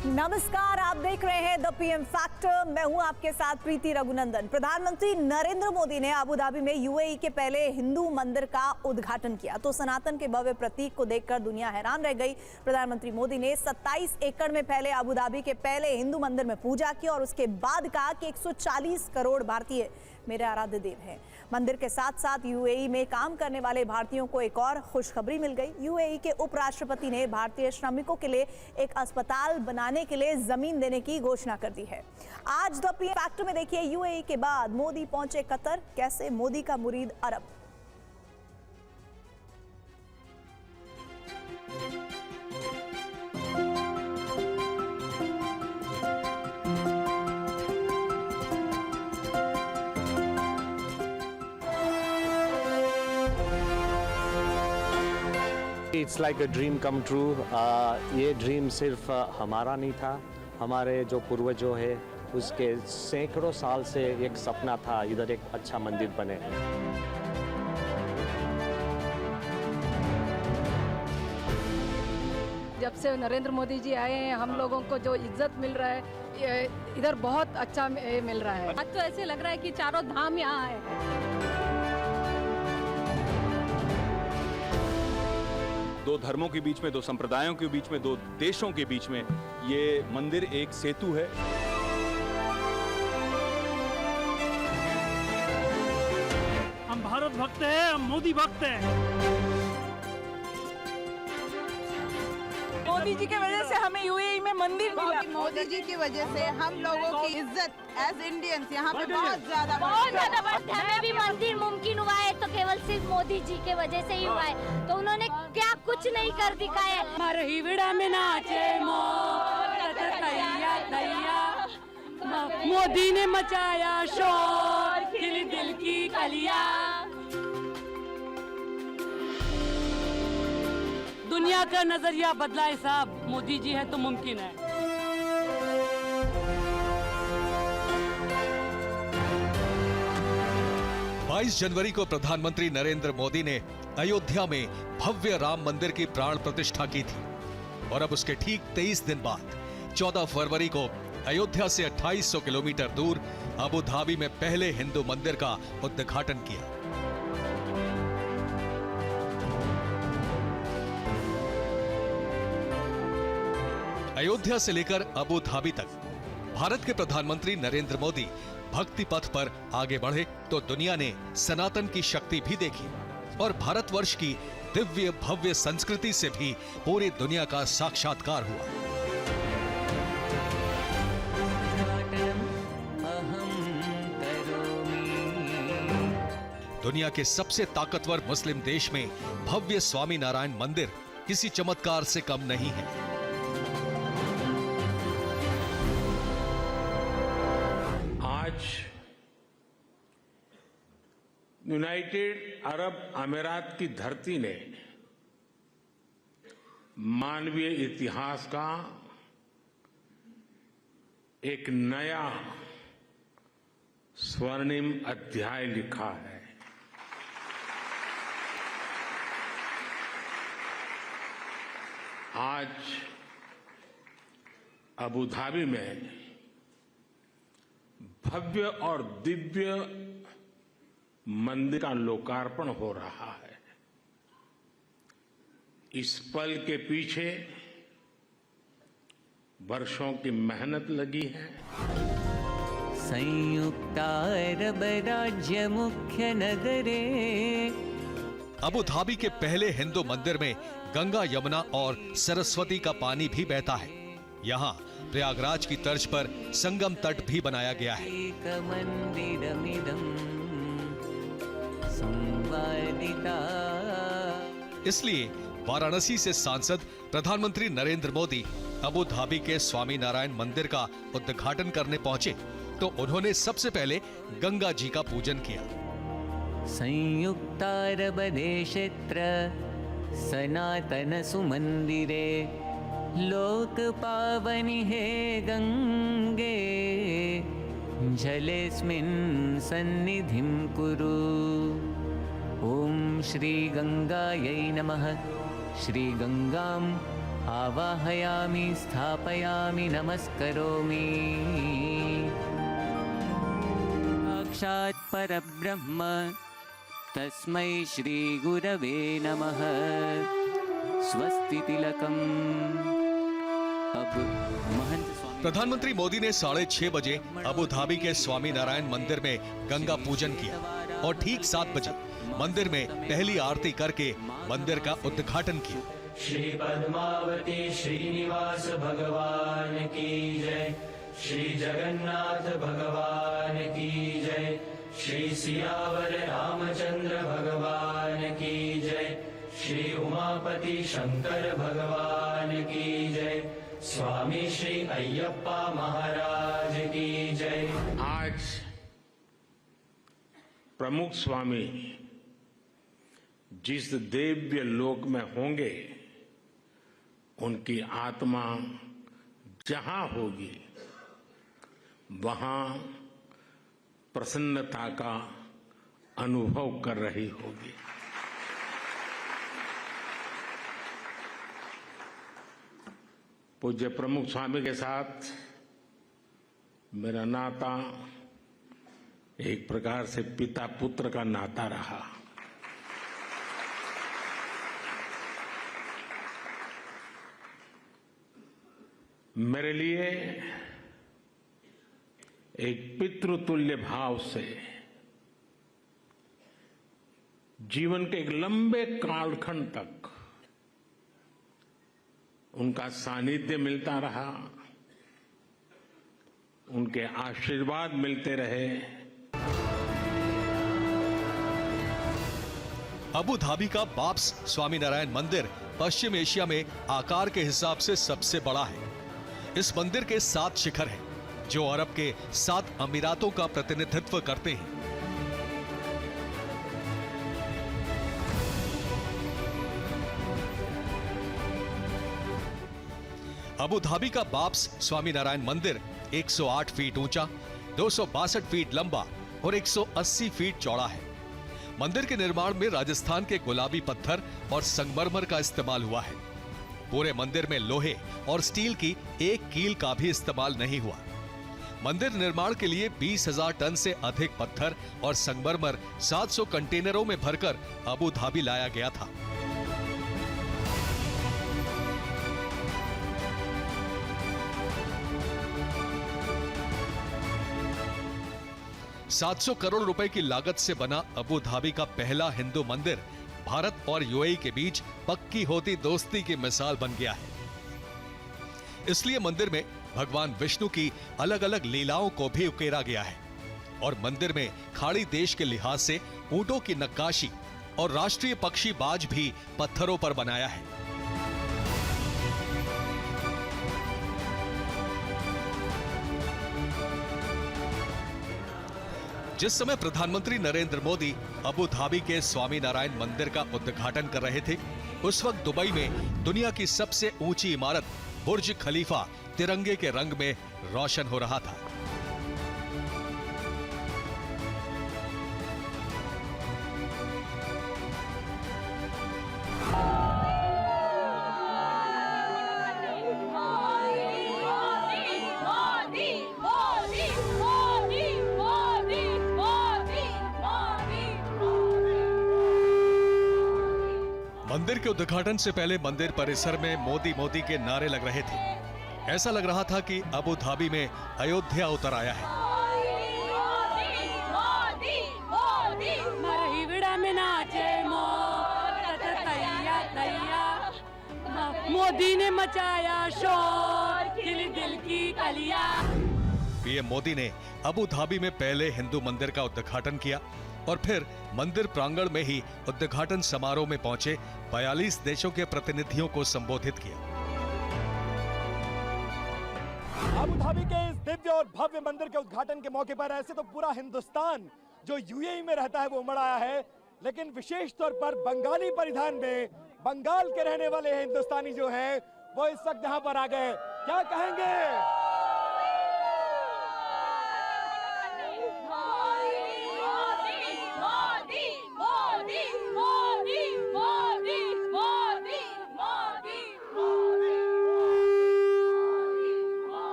नमस्कार, आप देख रहे हैं द पीएम फैक्टर। मैं हूं आपके साथ प्रीति रघुनंदन। प्रधानमंत्री नरेंद्र मोदी ने अबू धाबी में यूएई के पहले हिंदू मंदिर का उद्घाटन किया तो सनातन के भव्य प्रतीक को देखकर दुनिया हैरान रह गई। प्रधानमंत्री मोदी ने 27 एकड़ में फैले अबू धाबी के पहले हिंदू मंदिर में पूजा की और उसके बाद कहा कि 140 करोड़ भारतीय मेरे आराध्य देव हैं। मंदिर के साथ साथ यूएई में काम करने वाले भारतीयों को एक और खुशखबरी मिल गई। यूएई के उपराष्ट्रपति ने भारतीय श्रमिकों के लिए एक अस्पताल बनाने के लिए जमीन देने की घोषणा कर दी है। आज द पीएम फैक्टर में देखिए, यूएई के बाद मोदी पहुंचे कतर, कैसे मोदी का मुरीद अरब। It's like a dream come true. ये ड्रीम सिर्फ हमारा नहीं था, हमारे जो पूर्वजों है उसके सैकड़ों साल से एक सपना था इधर एक अच्छा मंदिर बने। जब से नरेंद्र मोदी जी आए हैं, हम लोगों को जो इज्जत मिल रहा है इधर बहुत अच्छा मिल रहा है। आज तो ऐसे लग रहा है कि चारों धाम यहाँ है। दो धर्मों के बीच में, दो संप्रदायों के बीच में, दो देशों के बीच में ये मंदिर एक सेतु है। हम भारत भक्त हैं, हम मोदी भक्त हैं। मोदी जी की वजह से हमें यूएई में मंदिर मिला। मोदी जी की वजह से हम लोगों की इज्जत एज इंडियंस यहाँ पे बहुत ज्यादा बढ़ी। हमें भी मंदिर मुमकिन हुआ है तो केवल सिर्फ मोदी जी के वजह से ही हुआ है। तो उन्होंने क्या कुछ नहीं कर दिखाया। हमारे हिवड़ा में नाचे मोदी ने मचाया शोर, खिली दिल की कलियां। दुनिया का नजरिया बदला है साहब, मोदी जी है तो मुमकिन है। 22 जनवरी को प्रधानमंत्री नरेंद्र मोदी ने अयोध्या में भव्य राम मंदिर की प्राण प्रतिष्ठा की थी और अब उसके ठीक 23 दिन बाद 14 फरवरी को अयोध्या से 2800 किलोमीटर दूर अबू धाबी में पहले हिंदू मंदिर का उद्घाटन किया। अयोध्या से लेकर अबू धाबी तक भारत के प्रधानमंत्री नरेंद्र मोदी भक्ति पथ पर आगे बढ़े तो दुनिया ने सनातन की शक्ति भी देखी और भारतवर्ष की दिव्य भव्य संस्कृति से भी पूरी दुनिया का साक्षात्कार हुआ। दुनिया के सबसे ताकतवर मुस्लिम देश में भव्य स्वामी नारायण मंदिर किसी चमत्कार से कम नहीं है। आज यूनाइटेड अरब अमीरात की धरती ने मानवीय इतिहास का एक नया स्वर्णिम अध्याय लिखा है। आज अबू धाबी में भव्य और दिव्य मंदिर का लोकार्पण हो रहा है। इस पल के पीछे वर्षों की मेहनत लगी है। संयुक्त अरब राज्य मुख्य नगरे। अबू धाबी के पहले हिंदू मंदिर में गंगा, यमुना और सरस्वती का पानी भी बहता है। यहाँ प्रयागराज की तर्ज पर संगम तट भी बनाया गया है। इसलिए वाराणसी से सांसद प्रधानमंत्री नरेंद्र मोदी अबू धाबी के स्वामी नारायण मंदिर का उद्घाटन करने पहुंचे तो उन्होंने सबसे पहले गंगा जी का पूजन किया। संयुक्त अरब देशत्र सनातन सुमंदिरे लोक पावनि हे गंगे जलेस्मिन् सन्निधिं कुरु। ओम श्री गंगायै नमः। श्री गंगाम आवाहयामि स्थापयामि नमस्करोमि। साक्षात् परब्रह्म तस्मै श्री गुरवे नमः। स्वस्ति तिलकम्। अब महंत स्वामी प्रधानमंत्री मोदी ने 6:30 बजे अबू धाबी के स्वामी नारायण मंदिर में गंगा पूजन किया और ठीक 7 बजे मंदिर में पहली आरती करके मंदिर का उद्घाटन किया। श्री पद्मावती श्रीनिवास भगवान की जय। श्री जगन्नाथ भगवान की जय। श्री सियावर रामचंद्र भगवान की जय। श्री उमापति शंकर भगवान की जय। स्वामी श्री अय्यप्पा महाराज की जय। आज प्रमुख स्वामी जिस दिव्य लोक में होंगे, उनकी आत्मा जहां होगी वहां प्रसन्नता का अनुभव कर रही होगी। पूज्य प्रमुख स्वामी के साथ मेरा नाता एक प्रकार से पिता पुत्र का नाता रहा। मेरे लिए एक पितृतुल्य भाव से जीवन के एक लंबे कालखंड तक उनका सानिध्य मिलता रहा, उनके आशीर्वाद मिलते रहे। अबू धाबी का बाब्स स्वामीनारायण मंदिर पश्चिम एशिया में आकार के हिसाब से सबसे बड़ा है। इस मंदिर के 7 शिखर हैं, जो अरब के 7 अमीरातों का प्रतिनिधित्व करते हैं। अबू धाबी का बाब्स स्वामीनारायण मंदिर 108 फीट ऊंचा, 262 फीट लंबा और 180 फीट चौड़ा है। मंदिर के निर्माण में राजस्थान के गुलाबी पत्थर और संगमरमर का इस्तेमाल हुआ है। पूरे मंदिर में लोहे और स्टील की एक कील का भी इस्तेमाल नहीं हुआ। मंदिर निर्माण के लिए 20,000 टन से अधिक पत्थर और संगमरमर 700 कंटेनरों में भरकर अबू धाबी लाया गया था। ₹700 करोड़ की लागत से बना अबू धाबी का पहला हिंदू मंदिर भारत और यूएई के बीच पक्की होती दोस्ती की मिसाल बन गया है। इसलिए मंदिर में भगवान विष्णु की अलग अलग लीलाओं को भी उकेरा गया है और मंदिर में खाड़ी देश के लिहाज से ऊंटों की नक्काशी और राष्ट्रीय पक्षी बाज भी पत्थरों पर बनाया है। जिस समय प्रधानमंत्री नरेंद्र मोदी अबू धाबी के स्वामीनारायण मंदिर का उद्घाटन कर रहे थे, उस वक्त दुबई में दुनिया की सबसे ऊंची इमारत बुर्ज खलीफा तिरंगे के रंग में रोशन हो रहा था। मंदिर के उद्घाटन से पहले मंदिर परिसर में मोदी मोदी के नारे लग रहे थे। ऐसा लग रहा था कि अबू धाबी में अयोध्या उतर आया है। मोदी ने मचाया शोर, खिली दिल की कलियां। पीएम मोदी ने अबू धाबी में पहले हिंदू मंदिर का उद्घाटन किया और फिर मंदिर प्रांगण में ही उद्घाटन समारोह में पहुंचे 42 देशों के प्रतिनिधियों को संबोधित किया। अबू धाबी के इस दिव्य और भव्य मंदिर के उद्घाटन के मौके पर ऐसे तो पूरा हिंदुस्तान जो यूएई में रहता है वो उमड़ आया है, लेकिन विशेष तौर पर बंगाली परिधान में बंगाल के रहने वाले हिंदुस्तानी जो हैं वो इस वक्त यहाँ पर आ गए। क्या कहेंगे? मोदी मोदी मोदी मोदी मोदी मोदी।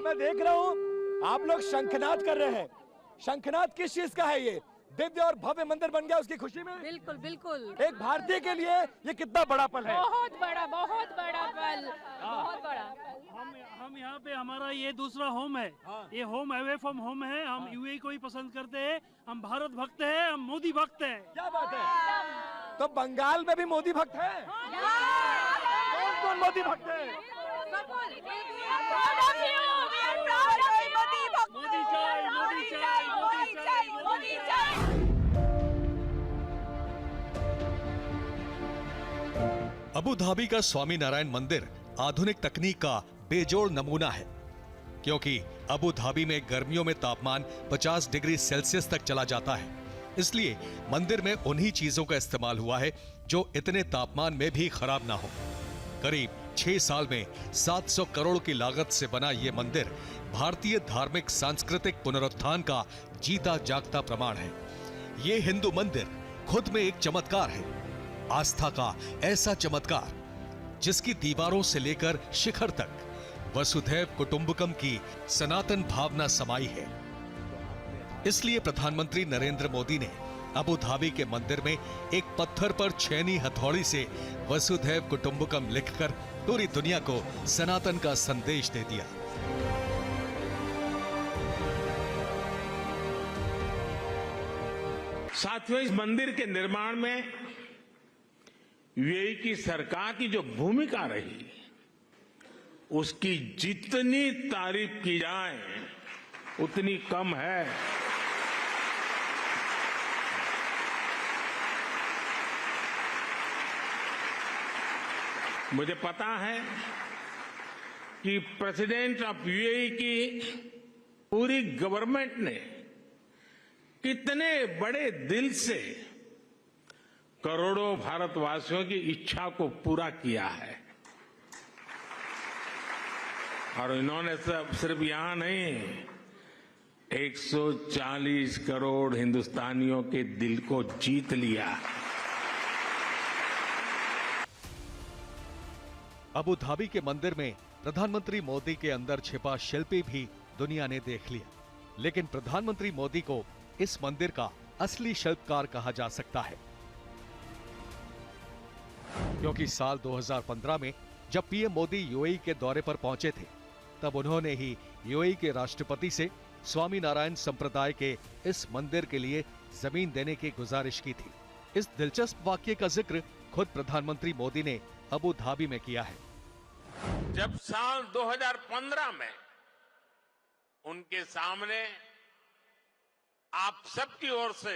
मैं देख रहा हूँ आप लोग शंखनाद कर रहे हैं। शंखनाद किस चीज का है? ये दिव्य और भव्य मंदिर बन गया उसकी खुशी में। बिल्कुल बिल्कुल। एक भारतीय के लिए ये कितना बड़ा पल है? बहुत बड़ा पल, बहुत बड़ा। हम यहाँ पे हमारा ये दूसरा होम है। ये होम अवे फ्रॉम होम है। हम यूएई को ही पसंद करते हैं। हम भारत भक्त हैं, हम मोदी भक्त हैं। क्या बात है? तो बंगाल में भी मोदी भक्त है? कौन कौन मोदी भक्त है? मोदी चाय, मोदी चाय, मोदी चाय, मोदी चाय। अबू धाबी का स्वामी नारायण मंदिर आधुनिक तकनीक का बेजोड़ नमूना है, क्योंकि अबू धाबी में गर्मियों में तापमान 50 डिग्री सेल्सियस तक चला जाता है। इसलिए मंदिर में उन्हीं चीजों का इस्तेमाल हुआ है जो इतने तापमान में भी खराब ना हो। करीब 6 साल में 700 करोड़ की लागत से बना यह मंदिर भारतीय धार्मिक सांस्कृतिक पुनरुत्थान का जीता जागता प्रमाण है। ये हिंदू मंदिर खुद में एक चमत्कार है, आस्था का ऐसा चमत्कार जिसकी दीवारों से लेकर शिखर तक वसुधैव कुटुंबकम की सनातन भावना समाई है। इसलिए प्रधानमंत्री नरेंद्र मोदी ने अबू धाबी के मंदिर में एक पत्थर पर छेनी हथौड़ी से वसुधैव कुटुंबकम लिखकर पूरी दुनिया को सनातन का संदेश दे दिया। साथियों, इस मंदिर के निर्माण में यूएई की सरकार की जो भूमिका रही, उसकी जितनी तारीफ की जाए उतनी कम है। मुझे पता है कि प्रेसिडेंट ऑफ यूएई की पूरी गवर्नमेंट ने कितने बड़े दिल से करोड़ों भारतवासियों की इच्छा को पूरा किया है। और इन्होंने सिर्फ यहां नहीं, 140 करोड़ हिंदुस्तानियों के दिल को जीत लिया। अबू धाबी के मंदिर में प्रधानमंत्री मोदी के अंदर छिपा शिल्पी भी दुनिया ने देख लिया, लेकिन प्रधानमंत्री मोदी को इस मंदिर का असली शिल्पकार कहा जा सकता है, क्योंकि साल 2015 में जब पीएम मोदी यूएई के दौरे पर पहुंचे थे, तब उन्होंने ही यूएई के राष्ट्रपति से स्वामी नारायण संप्रदाय के इस मंदिर के लिए जमीन देने की गुजारिश की थी। इस दिलचस्प वाक्य का जिक्र खुद प्रधानमंत्री मोदी ने अबू धाबी में किया है। जब साल 2015 में उनके सामने आप सबकी ओर से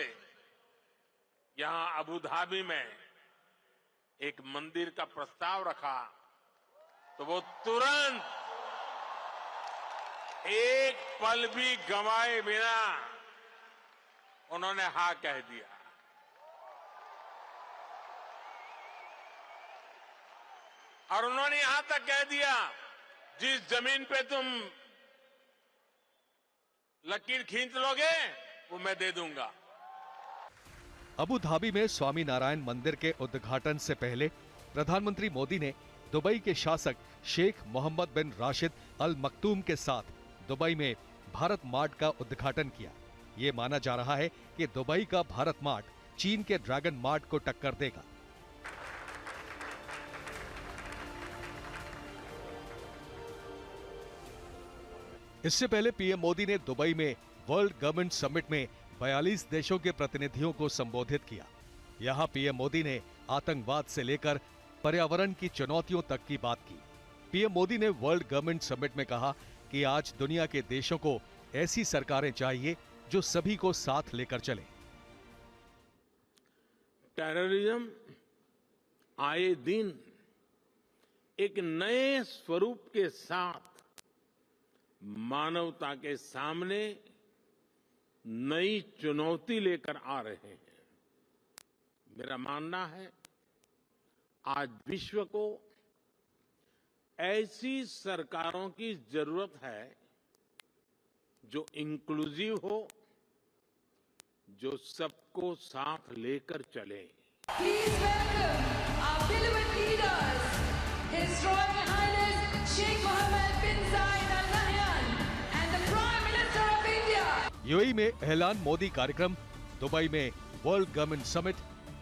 यहां अबू धाबी में एक मंदिर का प्रस्ताव रखा, तो वो तुरंत एक पल भी गंवाए बिना उन्होंने हाँ कह दिया। और उन्होंने यहां तक कह दिया, जिस जमीन पे तुम लकीर खींच लोगे वो मैं दे दूंगा। अबू धाबी में स्वामी नारायण मंदिर के उद्घाटन से पहले प्रधानमंत्री मोदी ने दुबई के शासक शेख मोहम्मद बिन राशिद अल मखतूम के साथ दुबई में भारत मार्ट का उद्घाटन किया। ये माना जा रहा है कि दुबई का भारत मार्ट चीन के ड्रैगन मार्ट को टक्कर देगा। इससे पहले पीएम मोदी ने दुबई में वर्ल्ड गवर्नमेंट समिट में 42 देशों के प्रतिनिधियों को संबोधित किया। यहां पीएम मोदी ने आतंकवाद से लेकर पर्यावरण की चुनौतियों तक की बात की। पीएम मोदी ने वर्ल्ड गवर्नमेंट समिट में कहा कि आज दुनिया के देशों को ऐसी सरकारें चाहिए जो सभी को साथ लेकर चले। टेररिज्म आए दिन एक नए स्वरूप के साथ मानवता के सामने नई चुनौती लेकर आ रहे हैं। मेरा मानना है आज विश्व को ऐसी सरकारों की जरूरत है जो इंक्लूसिव हो, जो सबको साथ लेकर चले। Please welcome our beloved leaders, His Royal Highness Sheikh Mohammed bin Zayed Al Nahyan, UAE में ऐलान मोदी कार्यक्रम, दुबई में वर्ल्ड गवर्नमेंट समिट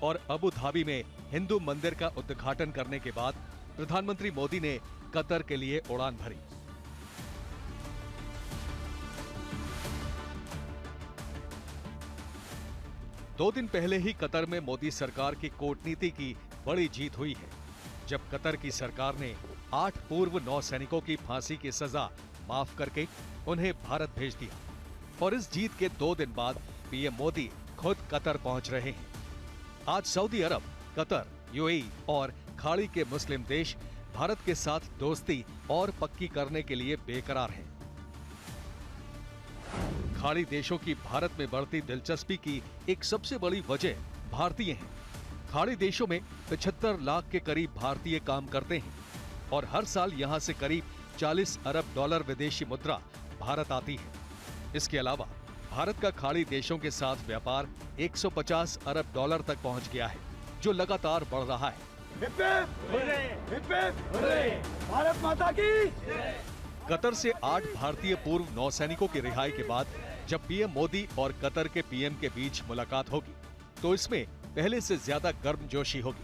और अबू धाबी में हिंदू मंदिर का उद्घाटन करने के बाद प्रधानमंत्री मोदी ने कतर के लिए उड़ान भरी। दो दिन पहले ही कतर में मोदी सरकार की कूटनीति की बड़ी जीत हुई है, जब कतर की सरकार ने 8 पूर्व नौसैनिकों की फांसी की सजा माफ करके उन्हें भारत भेज दिया। और इस जीत के 2 दिन बाद पीएम मोदी खुद कतर पहुंच रहे हैं। आज सऊदी अरब, कतर, यूएई और खाड़ी के मुस्लिम देश भारत के साथ दोस्ती और पक्की करने के लिए बेकरार हैं। खाड़ी देशों की भारत में बढ़ती दिलचस्पी की एक सबसे बड़ी वजह भारतीय हैं। खाड़ी देशों में 75 लाख के करीब भारतीय काम करते हैं और हर साल यहां से करीब 40 अरब डॉलर विदेशी मुद्रा भारत आती है। इसके अलावा भारत का खाड़ी देशों के साथ व्यापार 150 अरब डॉलर तक पहुंच गया है, जो लगातार बढ़ रहा है। भारत माता की। कतर से 8 भारतीय पूर्व नौसैनिकों की रिहाई के बाद जब पीएम मोदी और कतर के पीएम के बीच मुलाकात होगी, तो इसमें पहले से ज्यादा गर्मजोशी होगी।